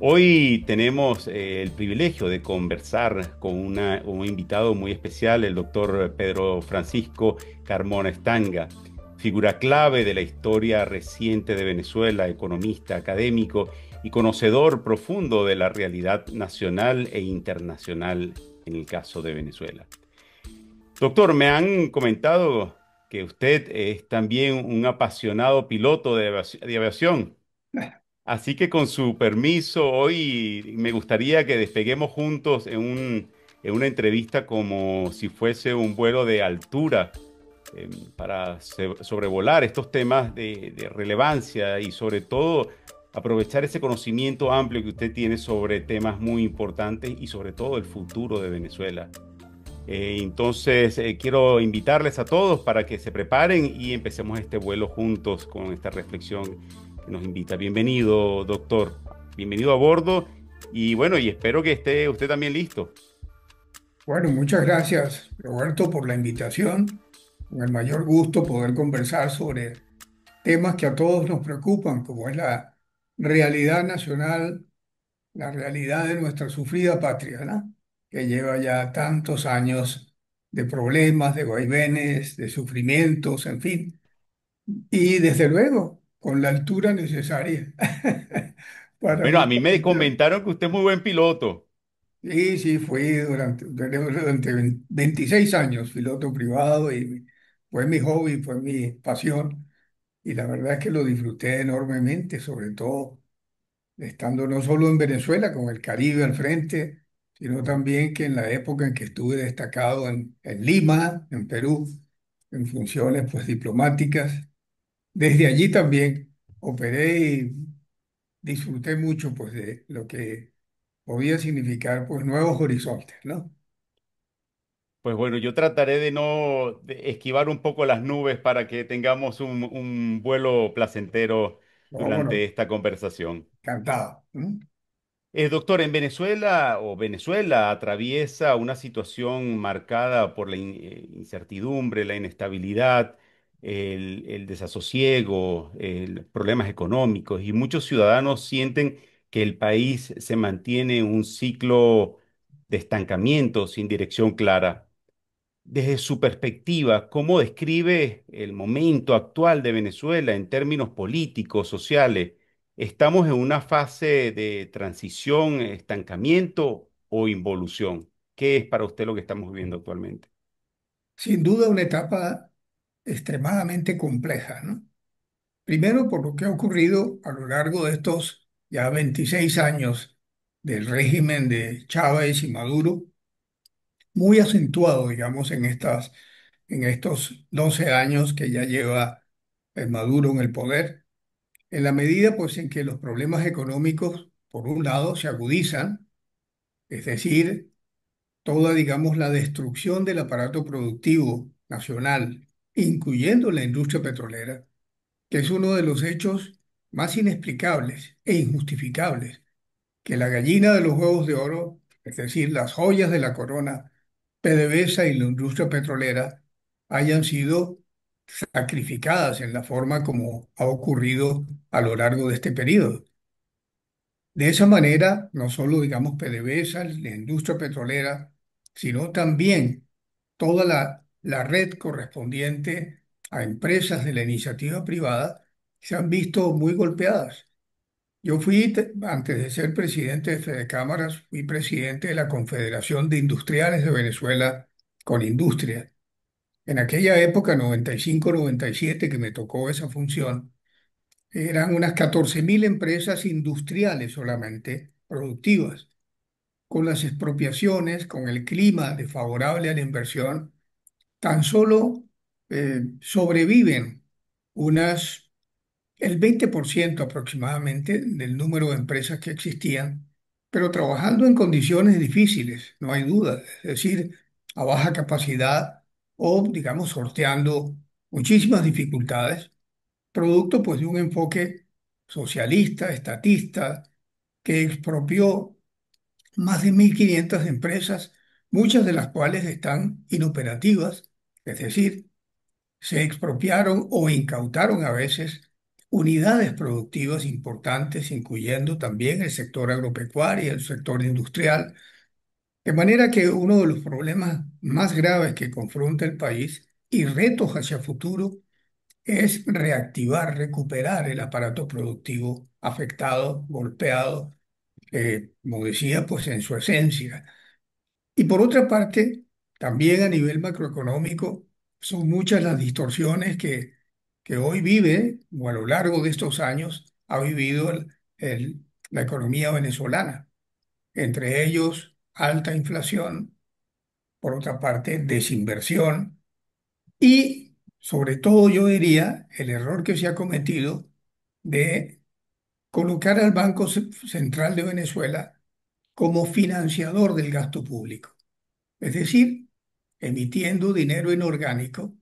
Hoy tenemos el privilegio de conversar con un invitado muy especial, el doctor Pedro Francisco Carmona Estanga, figura clave de la historia reciente de Venezuela, economista, académico y conocedor profundo de la realidad nacional e internacional en el caso de Venezuela. Doctor, me han comentado que usted es también un apasionado piloto de aviación. Así que con su permiso, hoy me gustaría que despeguemos juntos en una entrevista como si fuese un vuelo de altura para sobrevolar estos temas de relevancia y sobre todo aprovechar ese conocimiento amplio que usted tiene sobre temas muy importantes y sobre todo el futuro de Venezuela. Entonces, quiero invitarles a todos para que se preparen y empecemos este vuelo juntos con esta reflexión que nos invita. Bienvenido, doctor. Bienvenido a bordo y bueno, y espero que esté usted también listo. Bueno, muchas gracias, Roberto, por la invitación. Con el mayor gusto poder conversar sobre temas que a todos nos preocupan, como es la realidad nacional, la realidad de nuestra sufrida patria, ¿no? Que lleva ya tantos años de problemas, de vaivenes, de sufrimientos, en fin. Y desde luego, con la altura necesaria para Bueno, a mí me justamente. comentaron que usted es muy buen piloto. Sí, sí, fui durante 26 años piloto privado y fue mi hobby, fue mi pasión y la verdad es que lo disfruté enormemente, sobre todo estando no solo en Venezuela con el Caribe al frente, sino también que en la época en que estuve destacado en Lima, en Perú, en funciones pues diplomáticas. Desde allí también operé y disfruté mucho pues de lo que podía significar pues nuevos horizontes, ¿no? Pues bueno, yo trataré de no de esquivar un poco las nubes para que tengamos un vuelo placentero durante Vámonos, esta conversación. encantado. Doctor, en Venezuela o Venezuela atraviesa una situación marcada por la incertidumbre, la inestabilidad, el desasosiego, problemas económicos y muchos ciudadanos sienten que el país se mantiene en un ciclo de estancamiento sin dirección clara. Desde su perspectiva, ¿cómo describe el momento actual de Venezuela en términos políticos, sociales? ¿Estamos en una fase de transición, estancamiento o involución? ¿Qué es para usted lo que estamos viviendo actualmente? Sin duda una etapa extremadamente compleja, ¿no? Primero por lo que ha ocurrido a lo largo de estos ya 26 años del régimen de Chávez y Maduro, muy acentuado, digamos, en estos 12 años que ya lleva Maduro en el poder, en la medida pues en que los problemas económicos, por un lado, se agudizan, es decir, toda, digamos, la destrucción del aparato productivo nacional, incluyendo la industria petrolera, que es uno de los hechos más inexplicables e injustificables, que la gallina de los huevos de oro, es decir, las joyas de la corona, PDVSA y la industria petrolera, hayan sido sacrificadas en la forma como ha ocurrido a lo largo de este periodo. De esa manera, no solo, digamos, PDVSA, la industria petrolera, sino también toda la red correspondiente a empresas de la iniciativa privada se han visto muy golpeadas. Yo fui, antes de ser presidente de Fedecámaras, fui presidente de la Confederación de Industriales de Venezuela con Industria. En aquella época, 95-97, que me tocó esa función, eran unas 14.000 empresas industriales solamente, productivas. Con las expropiaciones, con el clima desfavorable a la inversión, tan solo sobreviven unas, el 20% aproximadamente del número de empresas que existían, pero trabajando en condiciones difíciles, no hay duda, es decir, a baja capacidad o, digamos, sorteando muchísimas dificultades, producto pues de un enfoque socialista, estatista, que expropió más de 1.500 empresas, muchas de las cuales están inoperativas, es decir, se expropiaron o incautaron a veces unidades productivas importantes, incluyendo también el sector agropecuario y el sector industrial. De manera que uno de los problemas más graves que confronta el país y retos hacia futuro es reactivar, recuperar el aparato productivo afectado, golpeado, como decía, pues en su esencia. Y por otra parte, también a nivel macroeconómico, son muchas las distorsiones que hoy vive, o a lo largo de estos años, ha vivido la economía venezolana. Entre ellos, alta inflación, por otra parte, desinversión y, sobre todo, yo diría, el error que se ha cometido de colocar al Banco Central de Venezuela como financiador del gasto público. Es decir, emitiendo dinero inorgánico,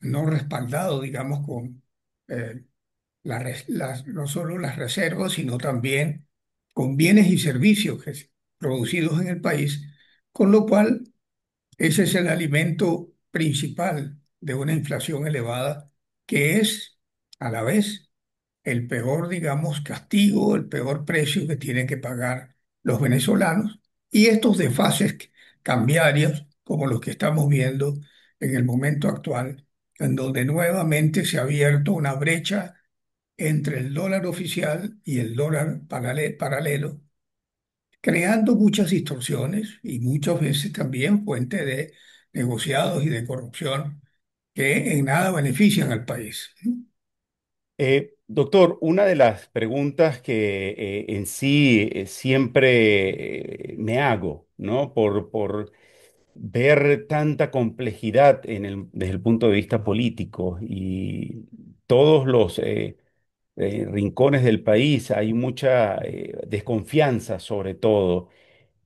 no respaldado, digamos, con eh, no solo las reservas, sino también con bienes y servicios producidos en el país, con lo cual ese es el alimento principal de una inflación elevada, que es a la vez el peor, digamos, castigo, el peor precio que tienen que pagar los venezolanos. Y estos desfases cambiarios, como los que estamos viendo en el momento actual, en donde nuevamente se ha abierto una brecha entre el dólar oficial y el dólar paralelo, creando muchas distorsiones y muchas veces también fuente de negociados y de corrupción que en nada benefician al país. Doctor, una de las preguntas que en sí siempre me hago, ¿no? Por ver tanta complejidad desde el punto de vista político y todos los rincones del país hay mucha desconfianza sobre todo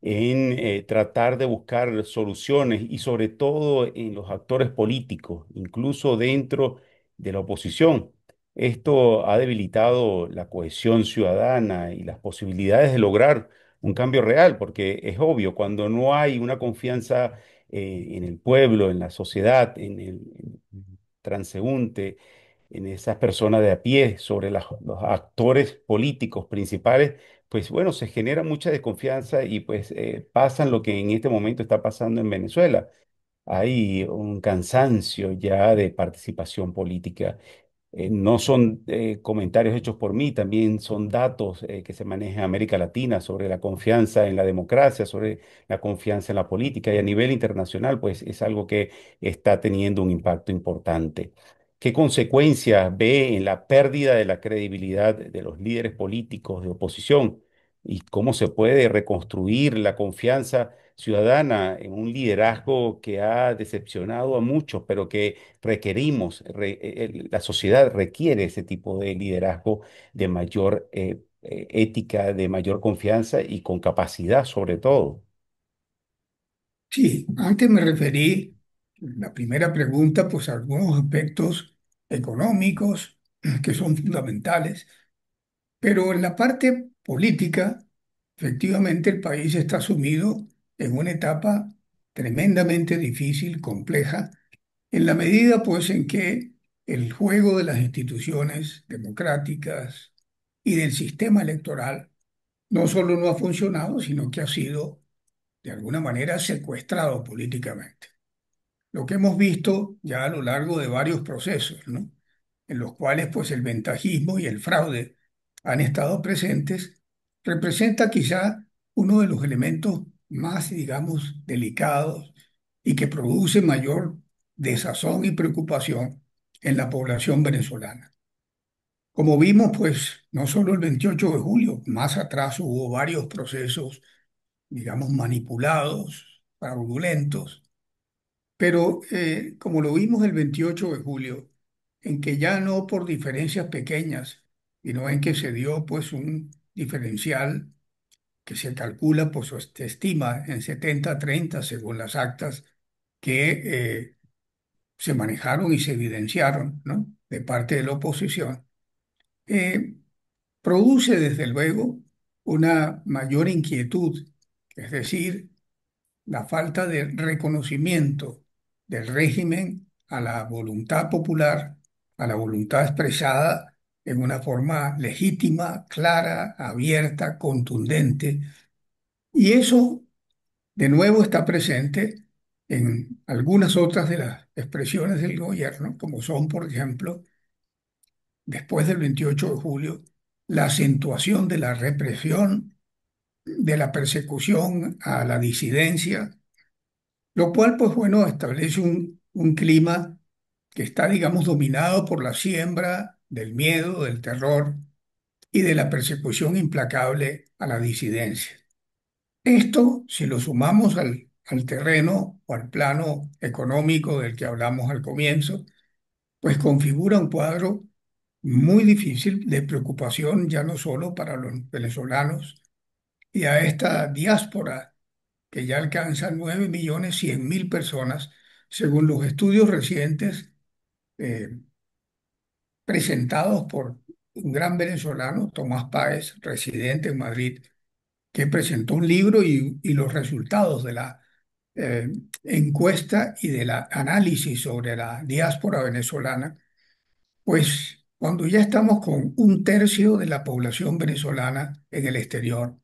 en tratar de buscar soluciones y sobre todo en los actores políticos, incluso dentro de la oposición. Esto ha debilitado la cohesión ciudadana y las posibilidades de lograr un cambio real, porque es obvio, cuando no hay una confianza en el pueblo, en la sociedad, en el transeúnte, en esas personas de a pie, sobre los actores políticos principales, pues bueno, se genera mucha desconfianza y pues pasan lo que en este momento está pasando en Venezuela. Hay un cansancio ya de participación política. No son comentarios hechos por mí, también son datos que se manejan en América Latina sobre la confianza en la democracia, sobre la confianza en la política y a nivel internacional, pues es algo que está teniendo un impacto importante. ¿Qué consecuencias ve en la pérdida de la credibilidad de los líderes políticos de oposición? ¿Y cómo se puede reconstruir la confianza ciudadana en un liderazgo que ha decepcionado a muchos, pero que requerimos, la sociedad requiere ese tipo de liderazgo de mayor ética, de mayor confianza y con capacidad sobre todo? Sí, antes me referí, la primera pregunta, pues a algunos aspectos económicos que son fundamentales, pero en la parte política, efectivamente el país está sumido en una etapa tremendamente difícil, compleja, en la medida pues en que el juego de las instituciones democráticas y del sistema electoral no solo no ha funcionado, sino que ha sido de alguna manera secuestrado políticamente. Lo que hemos visto ya a lo largo de varios procesos, ¿no? En los cuales pues el ventajismo y el fraude han estado presentes, representa quizá uno de los elementos más, digamos, delicados y que produce mayor desazón y preocupación en la población venezolana. Como vimos, pues no solo el 28 de julio, más atrás hubo varios procesos, digamos, manipulados, fraudulentos, pero como lo vimos el 28 de julio, en que ya no por diferencias pequeñas, sino en que se dio pues un diferencial que se calcula, pues o se estima en 70-30 según las actas que se manejaron y se evidenciaron, ¿no? De parte de la oposición, eh, produce desde luego una mayor inquietud, es decir, la falta de reconocimiento del régimen a la voluntad popular, a la voluntad expresada en una forma legítima, clara, abierta, contundente. Y eso, de nuevo, está presente en algunas otras de las expresiones del gobierno, como son, por ejemplo, después del 28 de julio, la acentuación de la represión, de la persecución a la disidencia, lo cual, pues bueno, establece un clima que está, digamos, dominado por la siembra del miedo, del terror y de la persecución implacable a la disidencia. Esto, si lo sumamos al terreno o al plano económico del que hablamos al comienzo, pues configura un cuadro muy difícil de preocupación ya no solo para los venezolanos y a esta diáspora que ya alcanza 9.100.000 personas, según los estudios recientes eh, presentados por un gran venezolano, Tomás Páez, residente en Madrid, que presentó un libro y los resultados de la eh, encuesta y de la análisis sobre la diáspora venezolana, pues cuando ya estamos con un tercio de la población venezolana en el exterior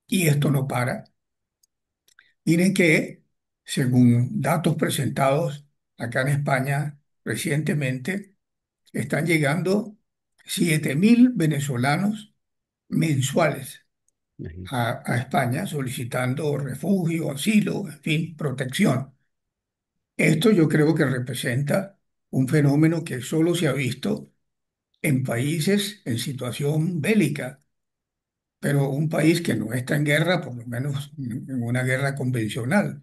y esto no para, miren que, según datos presentados acá en España recientemente, están llegando 7.000 venezolanos mensuales Imagínate. a España solicitando refugio, asilo, en fin, protección. Esto yo creo que representa un fenómeno que solo se ha visto en países en situación bélica, pero un país que no está en guerra, por lo menos en una guerra convencional,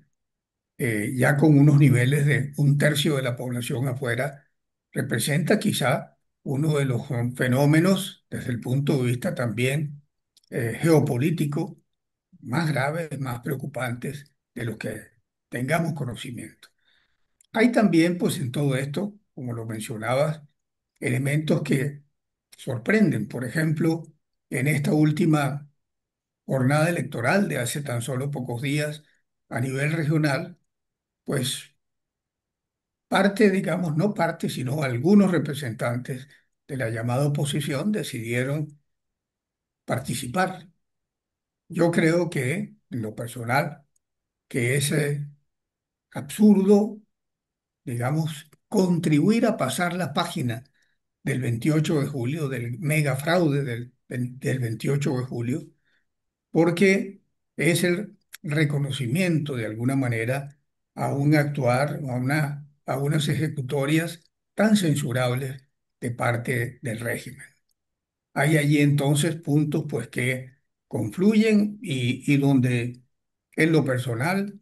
ya con unos niveles de un tercio de la población afuera, representa quizá uno de los fenómenos desde el punto de vista también geopolítico más graves, más preocupantes de los que tengamos conocimiento. Hay también, pues en todo esto, como lo mencionabas, elementos que sorprenden. Por ejemplo, en esta última jornada electoral de hace tan solo pocos días a nivel regional, pues parte, digamos, no parte, sino algunos representantes de la llamada oposición decidieron participar. Yo creo que, en lo personal, que es absurdo, digamos, contribuir a pasar la página del 28 de julio, del mega fraude del 28 de julio, porque es el reconocimiento de alguna manera a un actuar, a unas ejecutorias tan censurables de parte del régimen. Hay allí entonces puntos pues que confluyen y donde en lo personal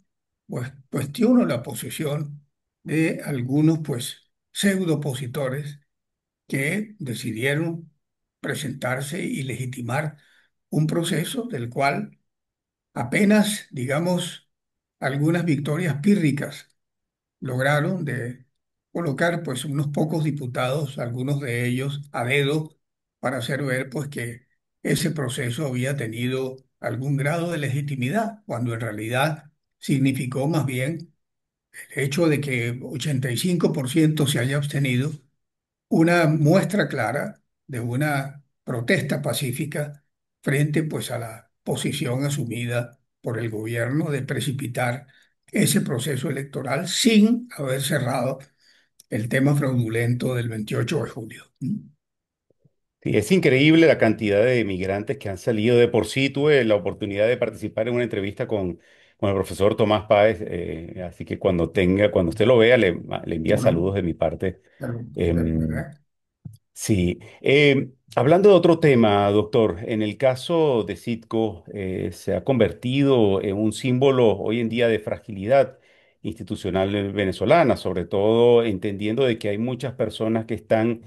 pues cuestiono la posición de algunos pues pseudo opositores que decidieron presentarse y legitimar un proceso del cual apenas, digamos, algunas victorias pírricas lograron de colocar pues unos pocos diputados, algunos de ellos a dedo, para hacer ver pues que ese proceso había tenido algún grado de legitimidad, cuando en realidad significó más bien el hecho de que 85% se haya abstenido, una muestra clara de una protesta pacífica frente pues a la posición asumida por el gobierno de precipitar ese proceso electoral sin haber cerrado el tema fraudulento del 28 de julio. Sí, es increíble la cantidad de migrantes que han salido. De por sí tuve la oportunidad de participar en una entrevista con el profesor Tomás Páez, así que cuando usted lo vea, le envía ¿Cómo no? saludos de mi parte. Em, ¿Verdad? Sí, hablando de otro tema, doctor, en el caso de Citco, se ha convertido en un símbolo hoy en día de fragilidad institucional venezolana, sobre todo entendiendo de que hay muchas personas que están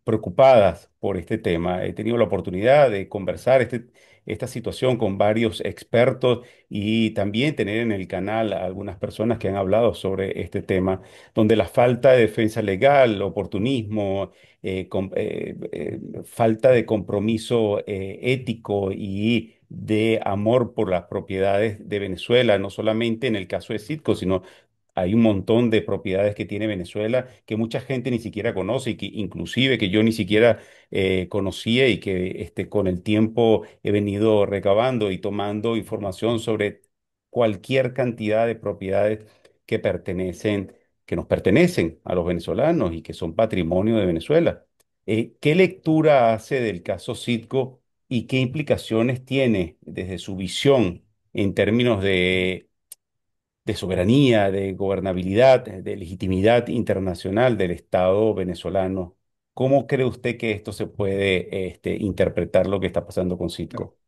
preocupadas por este tema. He tenido la oportunidad de conversar esta situación con varios expertos y también tener en el canal a algunas personas que han hablado sobre este tema, donde la falta de defensa legal, oportunismo, falta de compromiso ético y de amor por las propiedades de Venezuela, no solamente en el caso de Citgo, sino Hay un montón de propiedades que tiene Venezuela que mucha gente ni siquiera conoce y que inclusive que yo ni siquiera conocía y que con el tiempo he venido recabando y tomando información sobre cualquier cantidad de propiedades que que nos pertenecen a los venezolanos y que son patrimonio de Venezuela. ¿Qué lectura hace del caso Citgo y qué implicaciones tiene desde su visión en términos de soberanía, de gobernabilidad, de legitimidad internacional del Estado venezolano? ¿Cómo cree usted que esto se puede interpretar lo que está pasando con Citgo?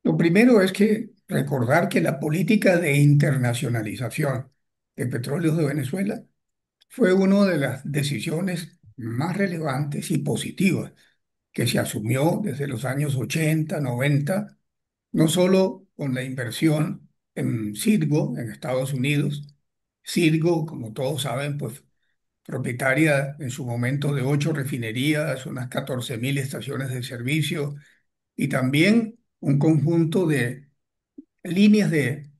Lo primero es que recordar que la política de internacionalización de Petróleos de Venezuela fue una de las decisiones más relevantes y positivas que se asumió desde los años 80, 90, no solo con la inversión en Citgo, en Estados Unidos. Citgo, como todos saben, pues propietaria en su momento de 8 refinerías, unas 14.000 estaciones de servicio y también un conjunto de líneas de,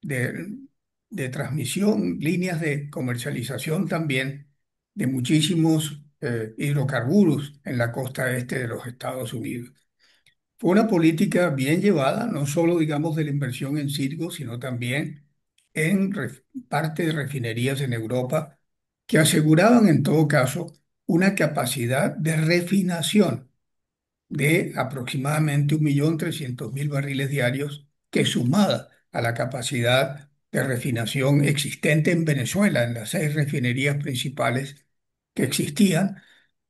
de transmisión, líneas de comercialización también de muchísimos hidrocarburos en la costa este de los Estados Unidos. Fue una política bien llevada, no solo, digamos, de la inversión en Citgo, sino también en parte de refinerías en Europa que aseguraban en todo caso una capacidad de refinación de aproximadamente 1.300.000 barriles diarios, que sumada a la capacidad de refinación existente en Venezuela, en las 6 refinerías principales que existían,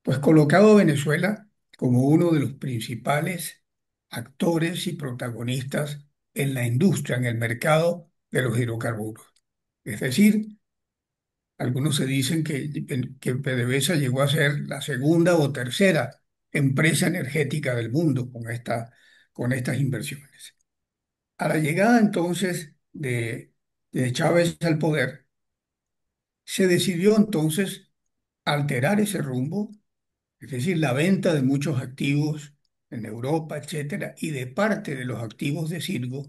pues colocado a Venezuela como uno de los principales actores y protagonistas en la industria, en el mercado de los hidrocarburos. Es decir, algunos se dicen que PDVSA llegó a ser la segunda o tercera empresa energética del mundo con estas inversiones. A la llegada entonces de Chávez al poder, se decidió entonces alterar ese rumbo, es decir, la venta de muchos activos en Europa, etcétera, y de parte de los activos de Cirgo,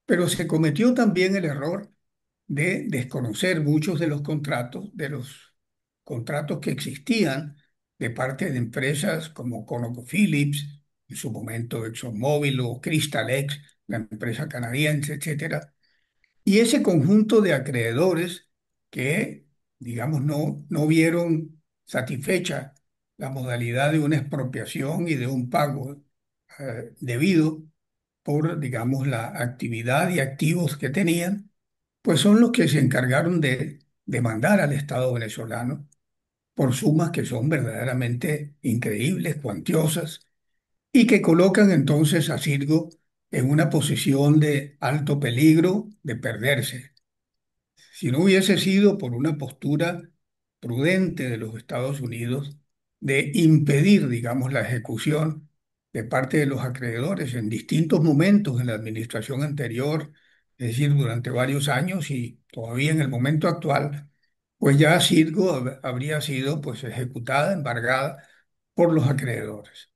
pero se cometió también el error de desconocer muchos de los contratos que existían de parte de empresas como ConocoPhillips, en su momento ExxonMobil o Crystalex, la empresa canadiense, etcétera, y ese conjunto de acreedores que, digamos, no vieron satisfecha la modalidad de una expropiación y de un pago debido por, digamos, la actividad y activos que tenían, pues son los que se encargaron de demandar al Estado venezolano por sumas que son verdaderamente increíbles, cuantiosas, y que colocan entonces a Cirgo en una posición de alto peligro de perderse. Si no hubiese sido por una postura prudente de los Estados Unidos de impedir, digamos, la ejecución de parte de los acreedores en distintos momentos en la administración anterior, es decir, durante varios años y todavía en el momento actual, pues ya Citgo habría sido pues ejecutada, embargada por los acreedores.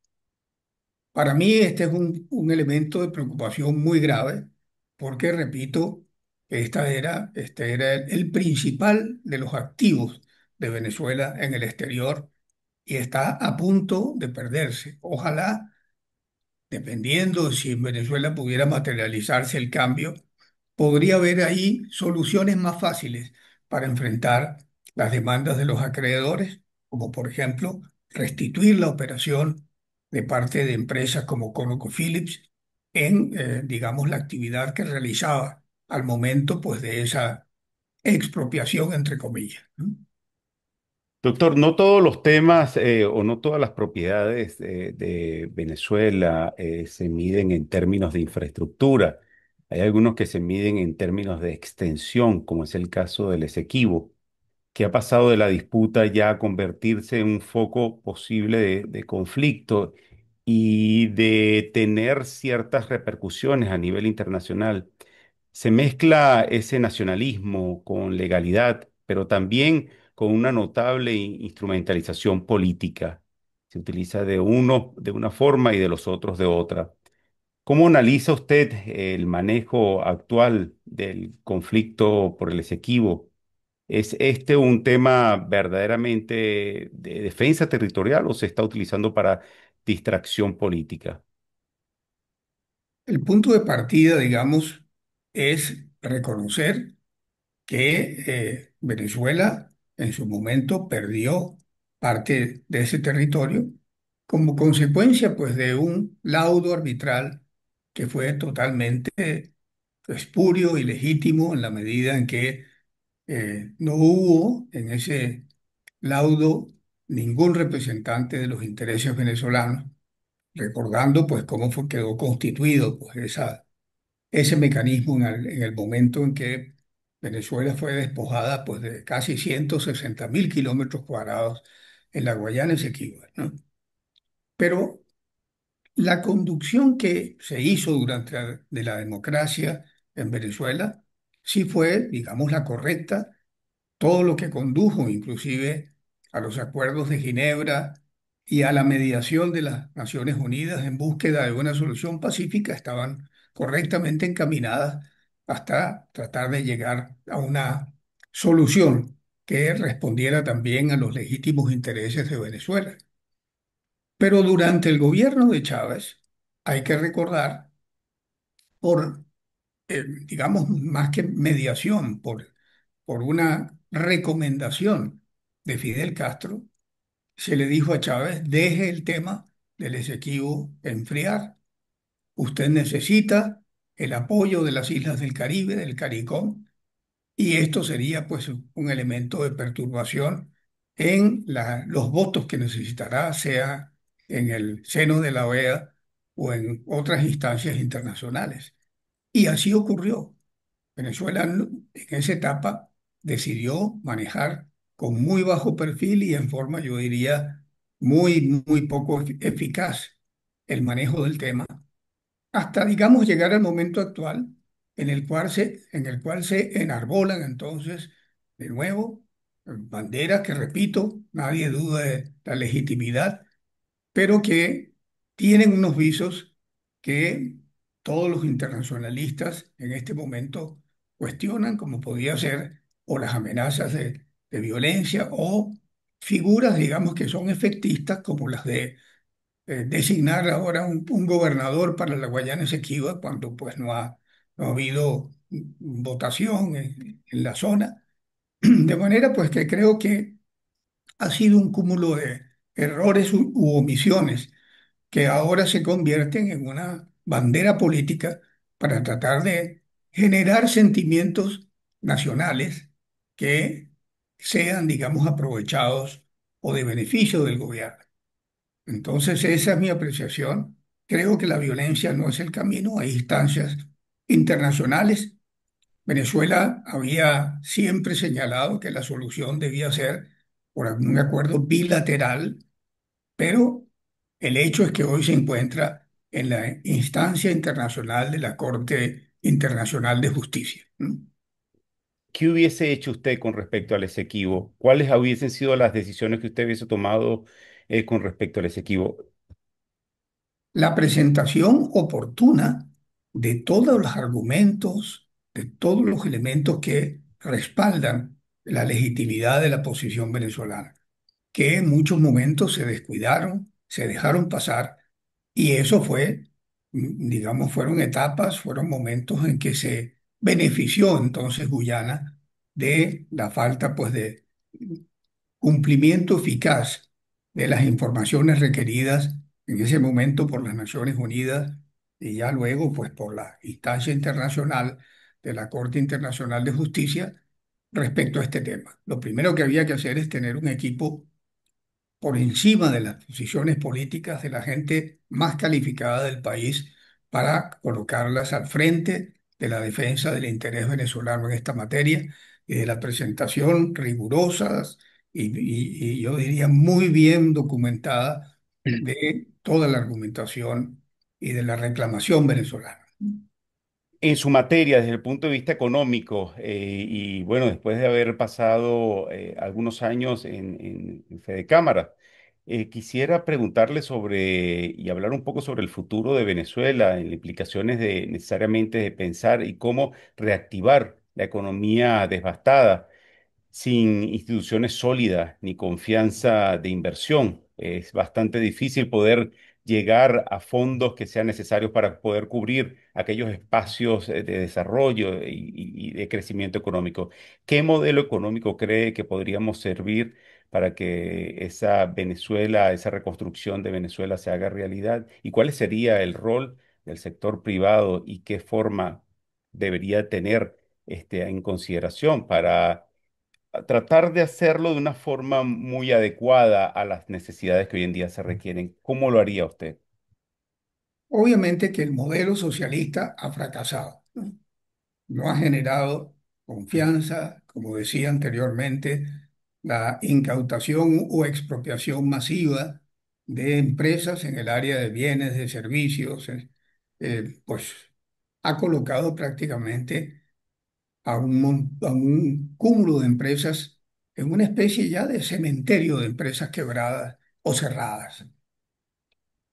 Para mí este es un elemento de preocupación muy grave porque, repito, este era el principal de los activos de Venezuela en el exterior y está a punto de perderse. Ojalá, dependiendo si en Venezuela pudiera materializarse el cambio, podría haber ahí soluciones más fáciles para enfrentar las demandas de los acreedores, como por ejemplo restituir la operación de parte de empresas como ConocoPhillips en, digamos, la actividad que realizaba al momento, pues, de esa expropiación, entre comillas, ¿no? Doctor, no todos los temas o no todas las propiedades de Venezuela se miden en términos de infraestructura. Hay algunos que se miden en términos de extensión, como es el caso del Esequibo, que ha pasado de la disputa ya a convertirse en un foco posible de conflicto y de tener ciertas repercusiones a nivel internacional. Se mezcla ese nacionalismo con legalidad, pero también con una notable instrumentalización política. Se utiliza de uno de una forma y de los otros de otra. ¿Cómo analiza usted el manejo actual del conflicto por el Esequibo? ¿Es este un tema verdaderamente de defensa territorial o se está utilizando para distracción política? El punto de partida, digamos, es reconocer que Venezuela en su momento perdió parte de ese territorio como consecuencia pues de un laudo arbitral que fue totalmente espurio y legítimo en la medida en que no hubo en ese laudo ningún representante de los intereses venezolanos, recordando pues cómo fue, quedó constituido pues ese mecanismo en el momento en que Venezuela fue despojada pues de casi 160.000 kilómetros cuadrados en la Guayana Esequiba, ¿no? Pero la conducción que se hizo durante de la democracia en Venezuela sí fue, digamos, la correcta, todo lo que condujo inclusive a los acuerdos de Ginebra y a la mediación de las Naciones Unidas en búsqueda de una solución pacífica estaban correctamente encaminadas hasta tratar de llegar a una solución que respondiera también a los legítimos intereses de Venezuela. Pero durante el gobierno de Chávez, hay que recordar, por, digamos, más que mediación, por una recomendación de Fidel Castro, se le dijo a Chávez, deje el tema del Esequibo enfriar. Usted necesita el apoyo de las islas del Caribe, del CARICOM, y esto sería pues un elemento de perturbación en los votos que necesitará, sea en el seno de la OEA o en otras instancias internacionales. Y así ocurrió. Venezuela en esa etapa decidió manejar con muy bajo perfil y en forma, yo diría, muy poco eficaz el manejo del tema, hasta, digamos, llegar al momento actual en el cual se enarbolan entonces, de nuevo, banderas que, repito, nadie duda de la legitimidad, pero que tienen unos visos que todos los internacionalistas en este momento cuestionan, como podría ser o las amenazas de violencia o figuras, digamos, que son efectistas, como las de designar ahora un gobernador para la Guayana Esequiba, cuando pues no ha habido votación en la zona. De manera pues que creo que ha sido un cúmulo de errores u omisiones que ahora se convierten en una bandera política para tratar de generar sentimientos nacionales que sean, digamos, aprovechados o de beneficio del gobierno. Entonces, esa es mi apreciación. Creo que la violencia no es el camino. Hay instancias internacionales. Venezuela había siempre señalado que la solución debía ser por algún acuerdo bilateral, pero el hecho es que hoy se encuentra en la instancia internacional de la Corte Internacional de Justicia, ¿no? ¿Qué hubiese hecho usted con respecto al Esequibo? ¿Cuáles hubiesen sido las decisiones que usted hubiese tomado con respecto al Esequibo? La presentación oportuna de todos los argumentos, de todos los elementos que respaldan la legitimidad de la posición venezolana, que en muchos momentos se descuidaron, se dejaron pasar, y eso fue, digamos, fueron etapas, fueron momentos en que se benefició entonces Guyana de la falta, pues, de cumplimiento eficaz de las informaciones requeridas en ese momento por las Naciones Unidas y ya luego pues por la instancia internacional de la Corte Internacional de Justicia respecto a este tema. Lo primero que había que hacer es tener un equipo por encima de las posiciones políticas de la gente más calificada del país para colocarlas al frente de la defensa del interés venezolano en esta materia y de la presentación rigurosas y yo diría muy bien documentada de toda la argumentación y de la reclamación venezolana. En su materia, desde el punto de vista económico, y bueno, después de haber pasado algunos años en Fedecámara, Quisiera preguntarle sobre y hablar un poco sobre el futuro de Venezuela, en las implicaciones de necesariamente de pensar y cómo reactivar la economía devastada sin instituciones sólidas ni confianza de inversión. Es bastante difícil poder llegar a fondos que sean necesarios para poder cubrir aquellos espacios de desarrollo y de crecimiento económico. ¿Qué modelo económico cree que podríamos servir para que esa Venezuela, esa reconstrucción de Venezuela se haga realidad? ¿Y cuál sería el rol del sector privado y qué forma debería tener en consideración para tratar de hacerlo de una forma muy adecuada a las necesidades que hoy en día se requieren? ¿Cómo lo haría usted? Obviamente que el modelo socialista ha fracasado, ¿no? No ha generado confianza, como decía anteriormente, la incautación o expropiación masiva de empresas en el área de bienes, de servicios, pues ha colocado prácticamente a un cúmulo de empresas en una especie ya de cementerio de empresas quebradas o cerradas.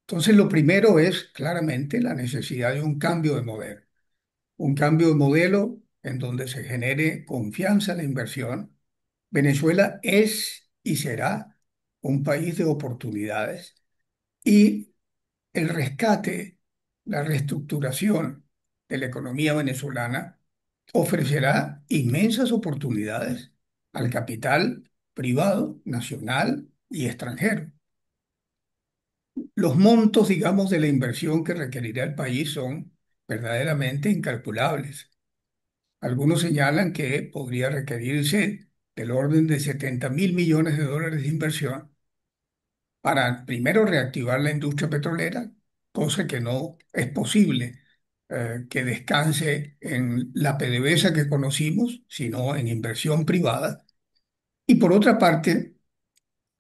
Entonces, lo primero es claramente la necesidad de un cambio de modelo, un cambio de modelo en donde se genere confianza en la inversión. Venezuela es y será un país de oportunidades y el rescate, la reestructuración de la economía venezolana ofrecerá inmensas oportunidades al capital privado, nacional y extranjero. Los montos, digamos, de la inversión que requerirá el país son verdaderamente incalculables. Algunos señalan que podría requerirse del orden de 70.000 millones de dólares de inversión para primero reactivar la industria petrolera, cosa que no es posible que descanse en la PDVSA que conocimos, sino en inversión privada. Y por otra parte,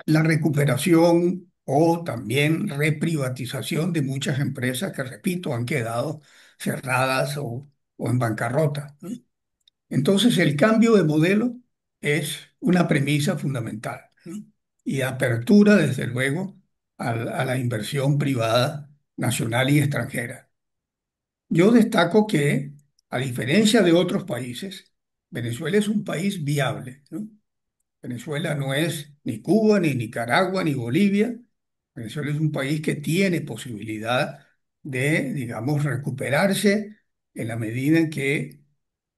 la recuperación o también reprivatización de muchas empresas que, repito, han quedado cerradas o en bancarrota, ¿no? Entonces, el cambio de modelo es una premisa fundamental, ¿no? Y apertura, desde luego, a la inversión privada nacional y extranjera. Yo destaco que, a diferencia de otros países, Venezuela es un país viable, ¿no? Venezuela no es ni Cuba, ni Nicaragua, ni Bolivia. Venezuela es un país que tiene posibilidad de, digamos, recuperarse en la medida en que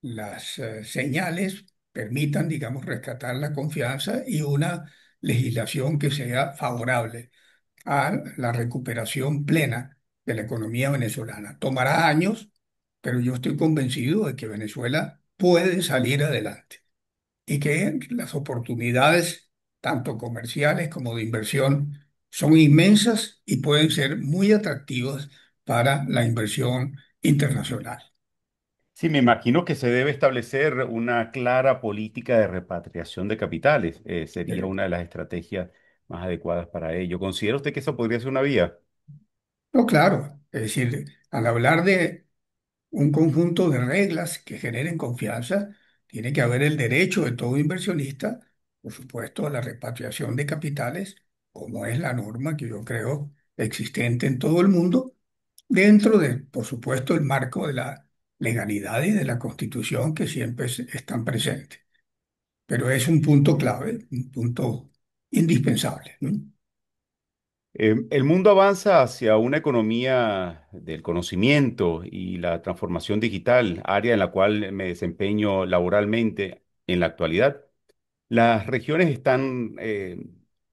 las señales permitan, digamos, rescatar la confianza y una legislación que sea favorable a la recuperación plena de la economía venezolana. Tomará años, pero yo estoy convencido de que Venezuela puede salir adelante y que las oportunidades, tanto comerciales como de inversión, son inmensas y pueden ser muy atractivas para la inversión internacional. Sí, me imagino que se debe establecer una clara política de repatriación de capitales. Sería Eh, una de las estrategias más adecuadas para ello. ¿Considera usted que eso podría ser una vía? no, claro, es decir, al hablar de un conjunto de reglas que generen confianza, tiene que haber el derecho de todo inversionista, por supuesto, a la repatriación de capitales, como es la norma que yo creo existente en todo el mundo, dentro de, por supuesto, el marco de la legalidad y de la Constitución que siempre están presentes. Pero es un punto clave, un punto indispensable, ¿no? El mundo avanza hacia una economía del conocimiento y la transformación digital, área en la cual me desempeño laboralmente en la actualidad. Las regiones están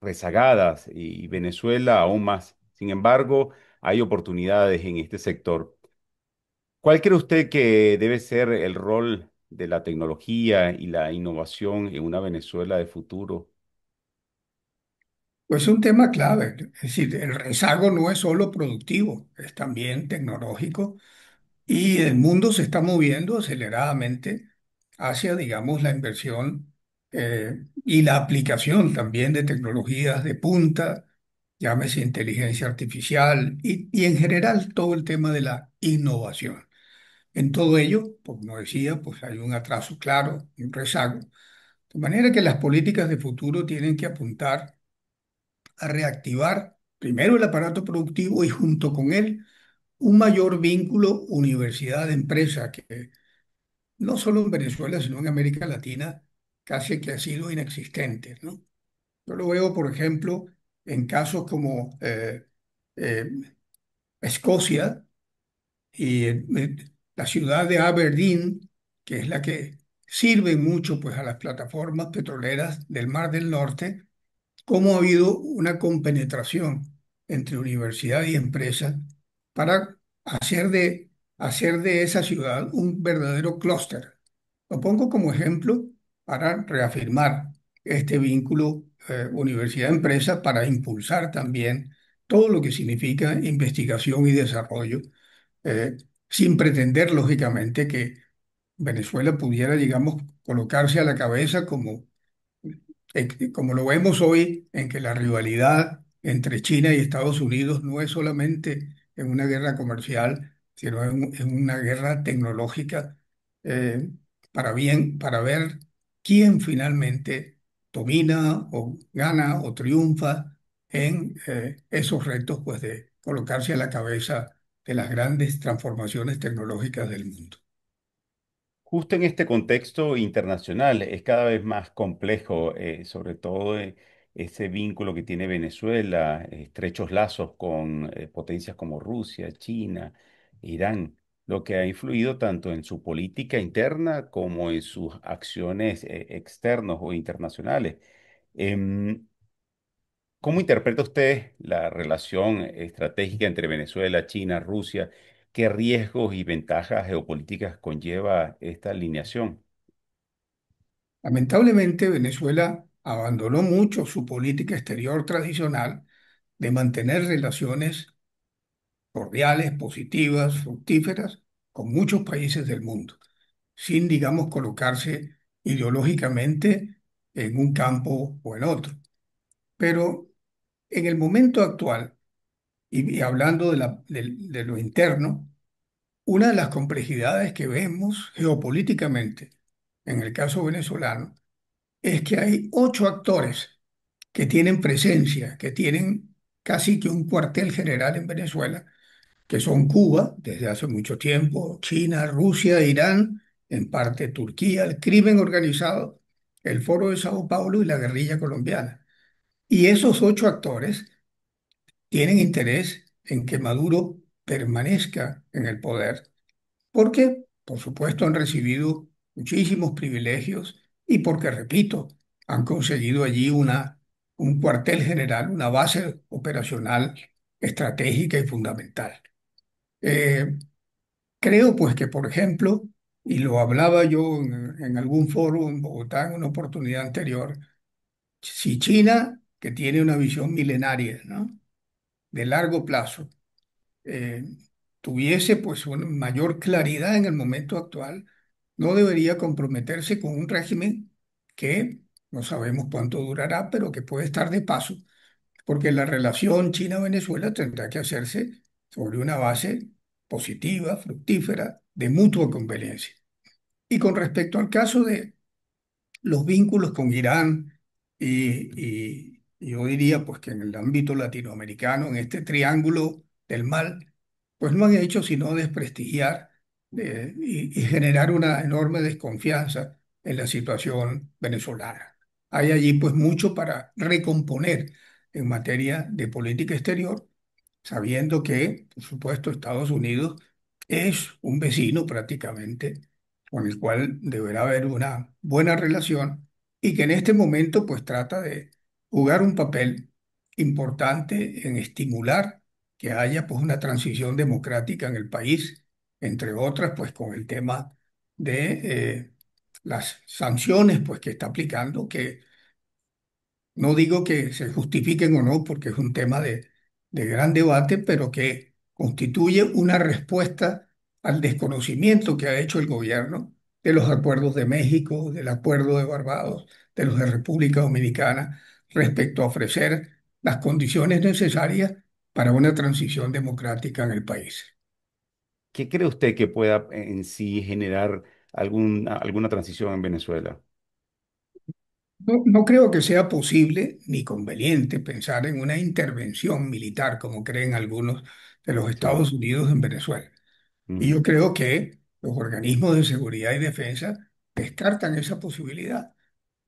rezagadas y Venezuela aún más. Sin embargo, hay oportunidades en este sector. ¿Cuál cree usted que debe ser el rol de la tecnología y la innovación en una Venezuela de futuro? Pues es un tema clave, es decir, el rezago no es solo productivo, es también tecnológico. Y el mundo se está moviendo aceleradamente hacia, digamos, la inversión y la aplicación también de tecnologías de punta, llámese inteligencia artificial y en general todo el tema de la innovación. En todo ello, pues, como decía, pues hay un atraso claro, un rezago. De manera que las políticas de futuro tienen que apuntar a reactivar primero el aparato productivo y junto con él un mayor vínculo universidad-empresa que no solo en Venezuela, sino en América Latina casi que ha sido inexistente, ¿no? Yo lo veo, por ejemplo, en casos como eh, Escocia y la ciudad de Aberdeen, que es la que sirve mucho pues, a las plataformas petroleras del Mar del Norte, cómo ha habido una compenetración entre universidad y empresa para hacer de esa ciudad un verdadero clúster. Lo pongo como ejemplo para reafirmar este vínculo universidad-empresa para impulsar también todo lo que significa investigación y desarrollo, eh, sin pretender, lógicamente, que Venezuela pudiera, digamos, colocarse a la cabeza como lo vemos hoy, en que la rivalidad entre China y Estados Unidos no es solamente en una guerra comercial, sino en una guerra tecnológica, eh, para ver quién finalmente domina o gana o triunfa en esos retos, pues, de colocarse a la cabeza de las grandes transformaciones tecnológicas del mundo. Justo en este contexto internacional es cada vez más complejo, sobre todo ese vínculo que tiene Venezuela, estrechos lazos con potencias como Rusia, China, Irán, lo que ha influido tanto en su política interna como en sus acciones externas o internacionales. Em, ¿Cómo interpreta usted la relación estratégica entre Venezuela, China, Rusia? ¿Qué riesgos y ventajas geopolíticas conlleva esta alineación? Lamentablemente, Venezuela abandonó mucho su política exterior tradicional de mantener relaciones cordiales, positivas, fructíferas con muchos países del mundo, sin, digamos, colocarse ideológicamente en un campo o en otro. Pero en el momento actual, y hablando de lo interno, una de las complejidades que vemos geopolíticamente en el caso venezolano es que hay 8 actores que tienen presencia, que tienen casi que un cuartel general en Venezuela, que son Cuba, desde hace mucho tiempo, China, Rusia, Irán, en parte Turquía, el crimen organizado, el Foro de Sao Paulo y la guerrilla colombiana. Y esos 8 actores tienen interés en que Maduro permanezca en el poder porque, por supuesto, han recibido muchísimos privilegios y porque, repito, han conseguido allí un cuartel general, una base operacional estratégica y fundamental. Eh, Creo, pues, que, por ejemplo, y lo hablaba yo en algún foro en Bogotá en una oportunidad anterior, si China, que tiene una visión milenaria, ¿no? De largo plazo, eh, tuviese pues una mayor claridad en el momento actual, no debería comprometerse con un régimen que no sabemos cuánto durará, pero que puede estar de paso, porque la relación China-Venezuela tendrá que hacerse sobre una base positiva, fructífera, de mutua conveniencia. Y con respecto al caso de los vínculos con Irán y yo diría pues que en el ámbito latinoamericano, en este triángulo del mal, pues no han hecho sino desprestigiar y generar una enorme desconfianza en la situación venezolana. Hay allí pues mucho para recomponer en materia de política exterior, sabiendo que, por supuesto, Estados Unidos es un vecino prácticamente con el cual deberá haber una buena relación y que en este momento pues trata de jugar un papel importante en estimular que haya pues una transición democrática en el país, entre otras pues con el tema de las sanciones pues que está aplicando, que no digo que se justifiquen o no, porque es un tema de gran debate, pero que constituye una respuesta al desconocimiento que ha hecho el gobierno de los acuerdos de México, del acuerdo de Barbados, de los de República Dominicana, respecto a ofrecer las condiciones necesarias para una transición democrática en el país. ¿Qué cree usted que pueda en sí generar alguna transición en Venezuela? No creo que sea posible ni conveniente pensar en una intervención militar, como creen algunos de los Sí. Estados Unidos en Venezuela. Y Mm. yo creo que los organismos de seguridad y defensa descartan esa posibilidad,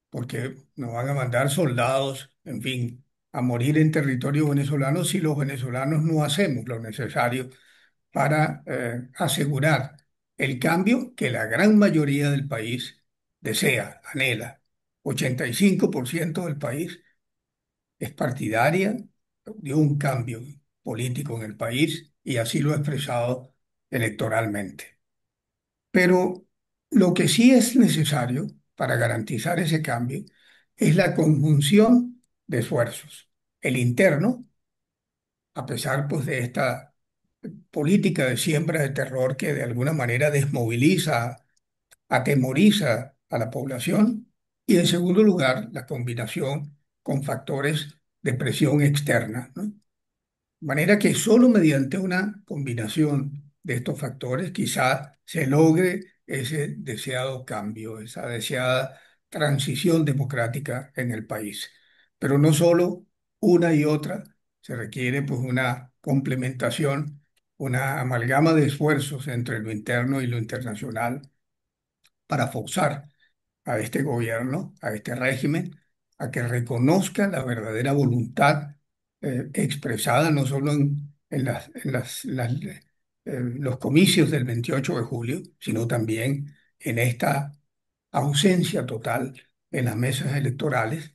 porque no van a mandar soldados, en fin, a morir en territorio venezolano si los venezolanos no hacemos lo necesario para asegurar el cambio que la gran mayoría del país desea, anhela. 85% del país es partidaria de un cambio político en el país y así lo ha expresado electoralmente. Pero lo que sí es necesario para garantizar ese cambio es la conjunción de esfuerzos. El interno, a pesar pues de esta política de siembra de terror que de alguna manera desmoviliza, atemoriza a la población. Y en segundo lugar, la combinación con factores de presión externa, ¿no? De manera que solo mediante una combinación de estos factores quizá se logre ese deseado cambio, esa deseada transición democrática en el país. Pero no solo una y otra, se requiere pues una complementación, una amalgama de esfuerzos entre lo interno y lo internacional para forzar a este gobierno, a este régimen, a que reconozca la verdadera voluntad expresada no solo los comicios del 28 de julio, sino también en esta ausencia total en las mesas electorales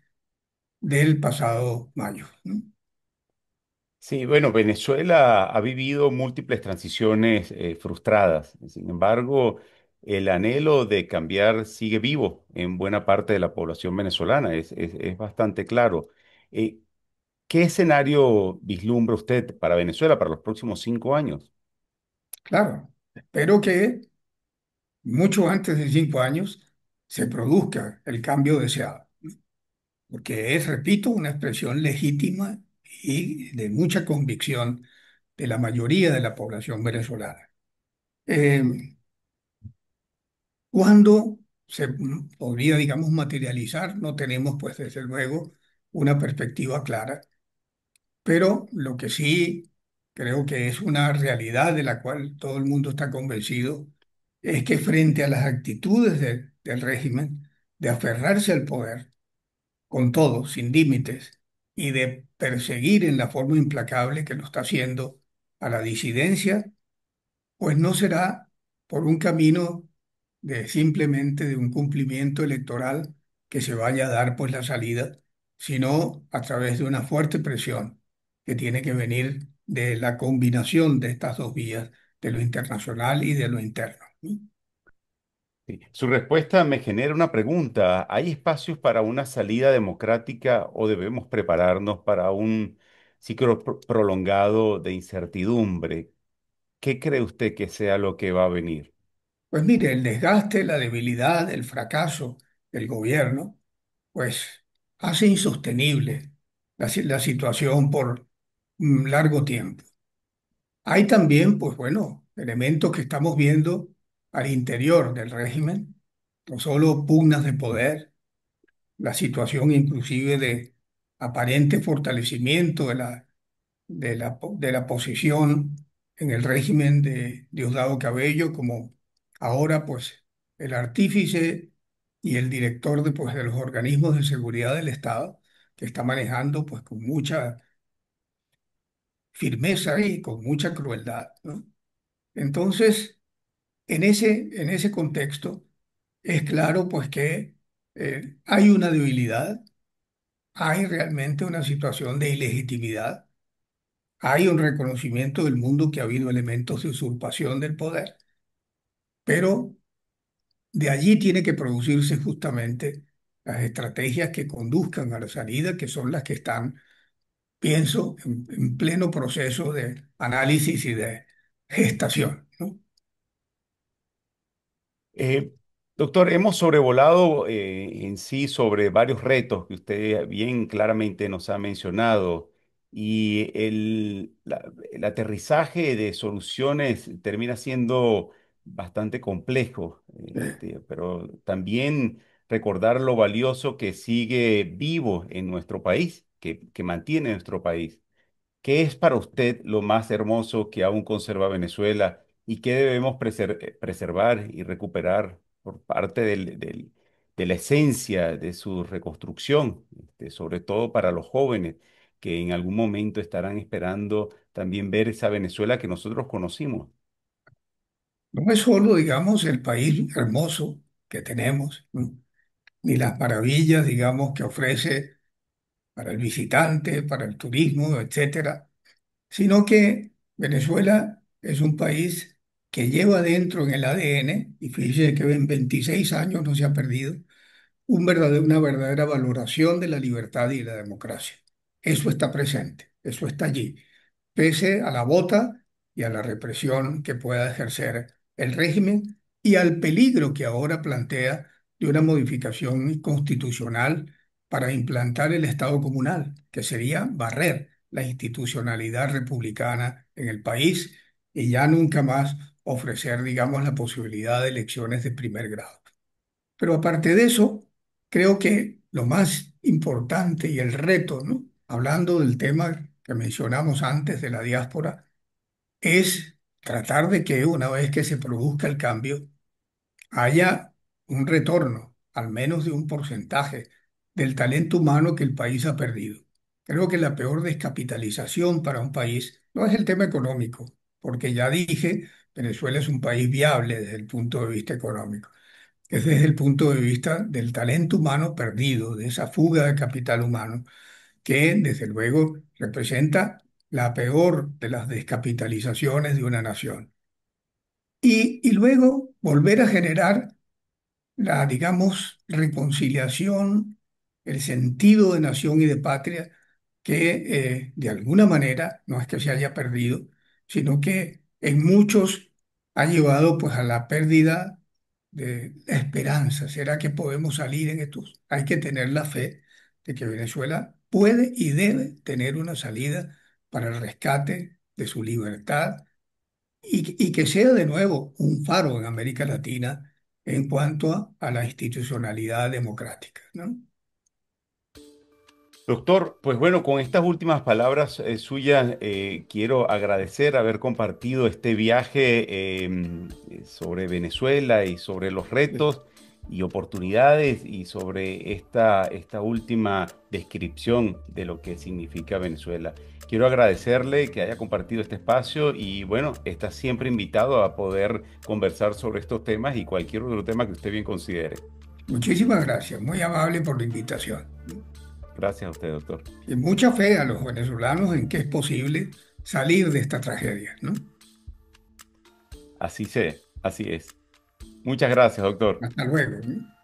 del pasado mayo, ¿no? Sí, bueno, Venezuela ha vivido múltiples transiciones frustradas. Sin embargo, el anhelo de cambiar sigue vivo en buena parte de la población venezolana. Es bastante claro. Eh, ¿Qué escenario vislumbra usted para Venezuela para los próximos 5 años? Claro, espero que mucho antes de 5 años se produzca el cambio deseado, porque es, repito, una expresión legítima y de mucha convicción de la mayoría de la población venezolana. Eh, ¿Cuándo se podría, digamos, materializar? No tenemos, pues, desde luego, una perspectiva clara, pero lo que sí creo que es una realidad de la cual todo el mundo está convencido es que frente a las actitudes del régimen de aferrarse al poder, con todo, sin límites, y de perseguir en la forma implacable que lo está haciendo a la disidencia, pues no será por un camino de simplemente de un cumplimiento electoral que se vaya a dar pues la salida, sino a través de una fuerte presión que tiene que venir de la combinación de estas dos vías, de lo internacional y de lo interno, ¿no? Sí. Su respuesta me genera una pregunta. ¿Hay espacios para una salida democrática o debemos prepararnos para un ciclo prolongado de incertidumbre? ¿Qué cree usted que sea lo que va a venir? Pues mire, el desgaste, la debilidad, el fracaso del gobierno, pues hace insostenible la situación por un largo tiempo. Hay también, pues bueno, elementos que estamos viendo al interior del régimen, no solo pugnas de poder, la situación inclusive de aparente fortalecimiento de la posición en el régimen de Diosdado Cabello como ahora pues el artífice y el director de los organismos de seguridad del Estado, que está manejando pues con mucha firmeza y con mucha crueldad, ¿no? Entonces, en ese contexto, es claro pues que hay una debilidad, hay realmente una situación de ilegitimidad, hay un reconocimiento del mundo que ha habido elementos de usurpación del poder, pero de allí tiene que producirse justamente las estrategias que conduzcan a la salida, que son las que están, pienso, en pleno proceso de análisis y de gestación, ¿no? Eh, Doctor, hemos sobrevolado en sí sobre varios retos que usted bien claramente nos ha mencionado y el aterrizaje de soluciones termina siendo bastante complejo, pero también recordar lo valioso que sigue vivo en nuestro país, que mantiene nuestro país. ¿Qué es para usted lo más hermoso que aún conserva Venezuela y qué debemos preservar y recuperar por parte de la esencia de su reconstrucción, sobre todo para los jóvenes que en algún momento estarán esperando también ver esa Venezuela que nosotros conocimos? No es solo, digamos, el país hermoso que tenemos, ¿no? Ni las maravillas, digamos, que ofrece para el visitante, para el turismo, etcétera, sino que Venezuela es un país que lleva dentro en el ADN, y fíjese que en 26 años no se ha perdido, una verdadera valoración de la libertad y la democracia. Eso está presente, eso está allí, pese a la bota y a la represión que pueda ejercer el régimen y al peligro que ahora plantea de una modificación constitucional para implantar el Estado comunal, que sería barrer la institucionalidad republicana en el país y ya nunca más ofrecer, digamos, la posibilidad de elecciones de primer grado. Pero aparte de eso, creo que lo más importante y el reto, ¿no? Hablando del tema que mencionamos antes de la diáspora, es tratar de que una vez que se produzca el cambio, haya un retorno, al menos de un porcentaje, del talento humano que el país ha perdido. Creo que la peor descapitalización para un país no es el tema económico, porque ya dije, Venezuela es un país viable desde el punto de vista económico, es desde el punto de vista del talento humano perdido, de esa fuga de capital humano, que desde luego representa la peor de las descapitalizaciones de una nación. Y luego volver a generar la, digamos, reconciliación, el sentido de nación y de patria, que de alguna manera no es que se haya perdido, sino que en muchos ha llevado pues a la pérdida de la esperanza. ¿Será que podemos salir en estos? Hay que tener la fe de que Venezuela puede y debe tener una salida para el rescate de su libertad y que sea de nuevo un faro en América Latina en cuanto a la institucionalidad democrática, ¿no? Doctor, pues bueno, con estas últimas palabras suyas, quiero agradecer haber compartido este viaje sobre Venezuela y sobre los retos y oportunidades y sobre esta última descripción de lo que significa Venezuela. Quiero agradecerle que haya compartido este espacio y bueno, está siempre invitado a poder conversar sobre estos temas y cualquier otro tema que usted bien considere. Muchísimas gracias, muy amable por la invitación. Gracias a usted, doctor. Y mucha fe a los venezolanos en que es posible salir de esta tragedia, ¿no? Así es. Muchas gracias, doctor. Hasta luego, ¿no?